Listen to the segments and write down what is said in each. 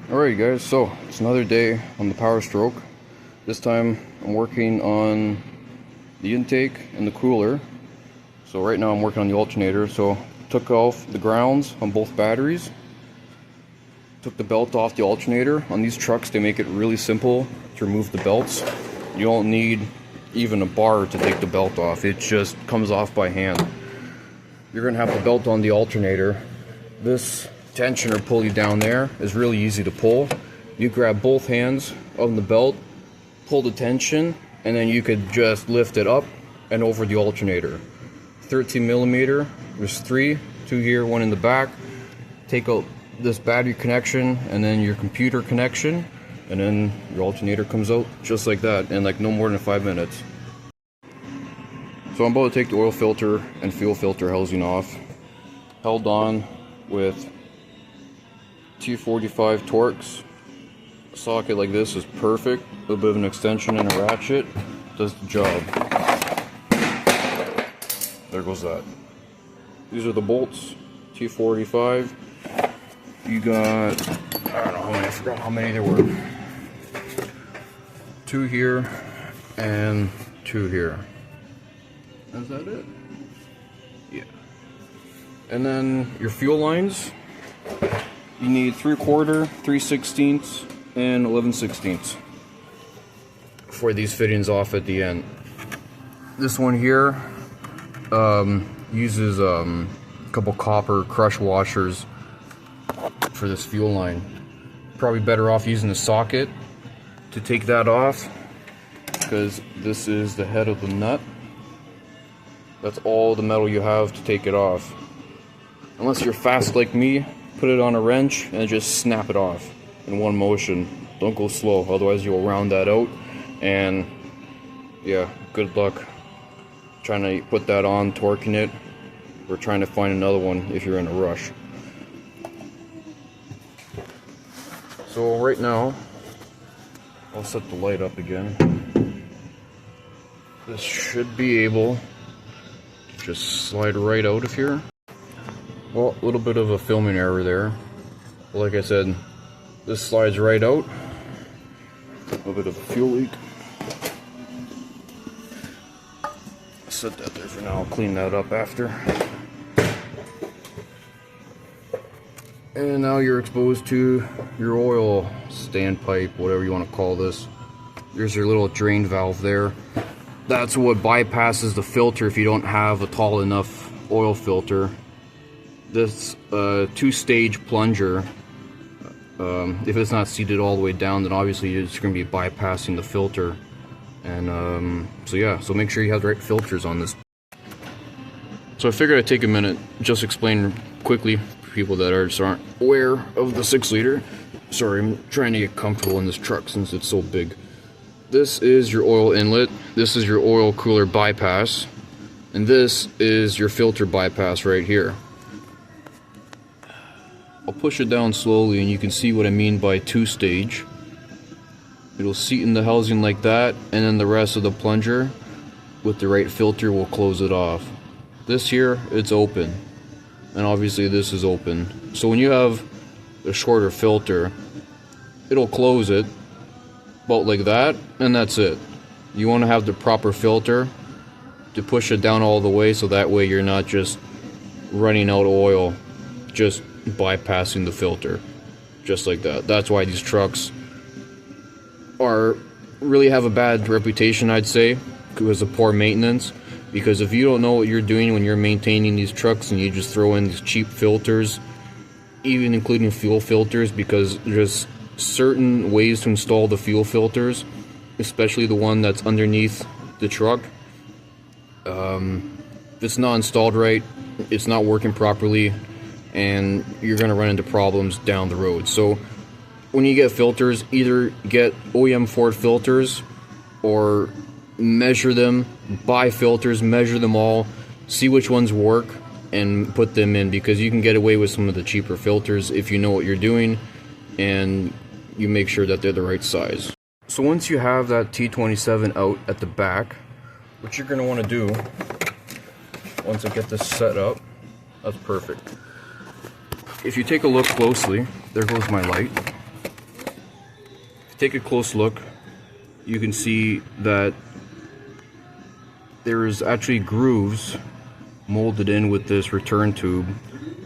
Alright guys, so it's another day on the Powerstroke. This time I'm working on the intake and the cooler. So right now I'm working on the alternator. So took off the grounds on both batteries. Took the belt off the alternator. On these trucks they make it really simple to remove the belts. You don't need even a bar to take the belt off. It just comes off by hand. You're going to have the belt on the alternator. This tension or pulley down there is really easy to pull. You grab both hands on the belt, pull the tension, and then you could just lift it up and over the alternator. 13mm, there's two here, one in the back. Take out this battery connection and then your computer connection, and then your alternator comes out just like that in like no more than 5 minutes. So I'm about to take the oil filter and fuel filter housing off. Held on with T45 Torx. A socket like this is perfect. A little bit of an extension and a ratchet does the job. There goes that. These are the bolts, T45. You got, I don't know how many, I forgot how many there were. 2 here and 2 here. Is that it? Yeah. And then your fuel lines. You need 3/4, 3/16, and 11/16 for these fittings off at the end. This one here uses a couple copper crush washers for this fuel line. Probably better off using the socket to take that off, because this is the head of the nut. That's all the metal you have to take it off. Unless you're fast like me, put it on a wrench and just snap it off in one motion. Don't go slow, otherwise you'll round that out. And yeah, good luck trying to put that on, torquing it, or trying to find another one if you're in a rush. So right now, I'll set the light up again. This should be able to just slide right out of here. Well, a little bit of a filming error there. Like I said, this slides right out. A little bit of a fuel leak. Set that there for now. I'll clean that up after. And now you're exposed to your oil standpipe, whatever you want to call this. There's your little drain valve there. That's what bypasses the filter if you don't have a tall enough oil filter. This 2-stage plunger, if it's not seated all the way down, then obviously it's going to be bypassing the filter. And so yeah, so make sure you have the right filters on this. So I figured I'd take a minute, just explain quickly for people that aren't aware of the 6-liter. Sorry, I'm trying to get comfortable in this truck since it's so big. This is your oil inlet, this is your oil cooler bypass, and this is your filter bypass right here. I'll push it down slowly and you can see what I mean by 2-stage. It'll seat in the housing like that, and then the rest of the plunger with the right filter will close it off. This here, it's open, and obviously this is open. So when you have a shorter filter, it'll close it about like that, and that's it. You want to have the proper filter to push it down all the way, so that way you're not just running out of oil, just bypassing the filter, just like that. That's why these trucks really have a bad reputation, I'd say, because of poor maintenance. Because if you don't know what you're doing when you're maintaining these trucks and you just throw in these cheap filters, even including fuel filters, because there's certain ways to install the fuel filters, especially the one that's underneath the truck. If it's not installed right, it's not working properly, and you're going to run into problems down the road. So when you get filters, either get OEM Ford filters or measure them, buy filters, measure them all, see which ones work, and put them in, because you can get away with some of the cheaper filters if you know what you're doing and you make sure that they're the right size. So once you have that T27 out at the back, what you're going to want to do, once I get this set up, that's perfect. If you take a look closely, there goes my light. take a close look, you can see that there is actually grooves molded in with this return tube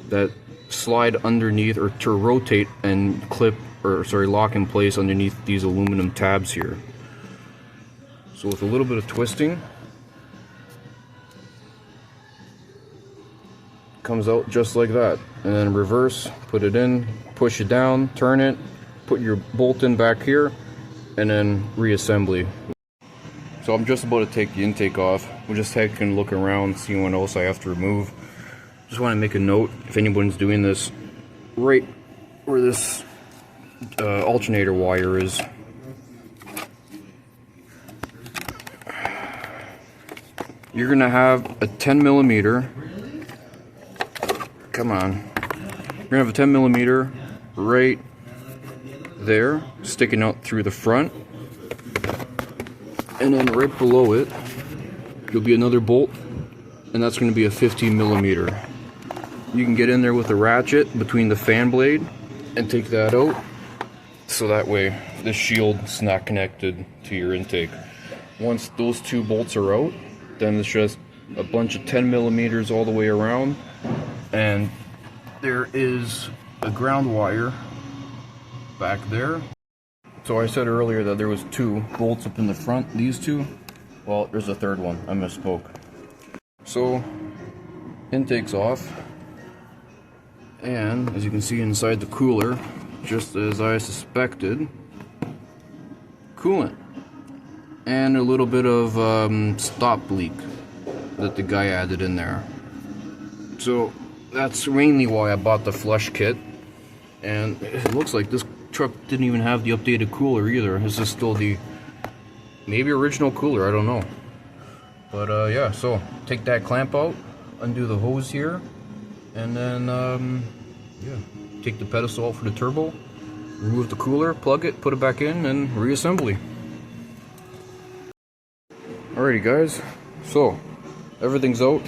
that slide underneath, or to rotate and clip, or sorry, lock in place underneath these aluminum tabs here. So with a little bit of twisting, it comes out just like that. And then reverse, put it in, push it down, turn it, put your bolt in back here, and then reassembly. So I'm just about to take the intake off. We're just taking a look around, seeing what else I have to remove. Just want to make a note, if anyone's doing this, right where this alternator wire is, you're gonna have a 10 millimeter. Come on. You're gonna have a 10 millimeter right there, sticking out through the front. And then right below it, there'll be another bolt, and that's gonna be a 15 millimeter. You can get in there with a ratchet between the fan blade and take that out, so that way the shield's not connected to your intake. Once those two bolts are out, then it's just a bunch of 10 millimeters all the way around, and there is a ground wire back there. So I said earlier that there was two bolts up in the front, these two. Well, there's a third one, I misspoke. So, intake's off, and as you can see inside the cooler, just as I suspected, coolant. And a little bit of stop leak that the guy added in there. So that's mainly why I bought the flush kit. And it looks like this truck didn't even have the updated cooler either. This is still the maybe original cooler, I don't know. But yeah, so take that clamp out, undo the hose here, and then yeah, take the pedestal out for the turbo, remove the cooler, plug it, put it back in, and reassembly. Alrighty guys, so everything's out.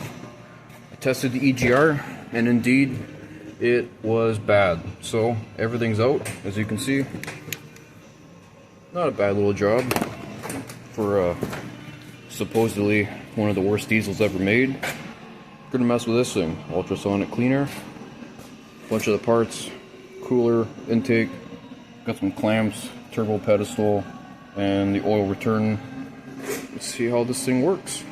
I tested the EGR, and indeed it was bad. So everything's out, as you can see. Not a bad little job for supposedly one of the worst diesels ever made. Gonna mess with this thing. Ultrasonic cleaner, bunch of the parts, cooler, intake, got some clamps, turbo pedestal, and the oil return. Let's see how this thing works.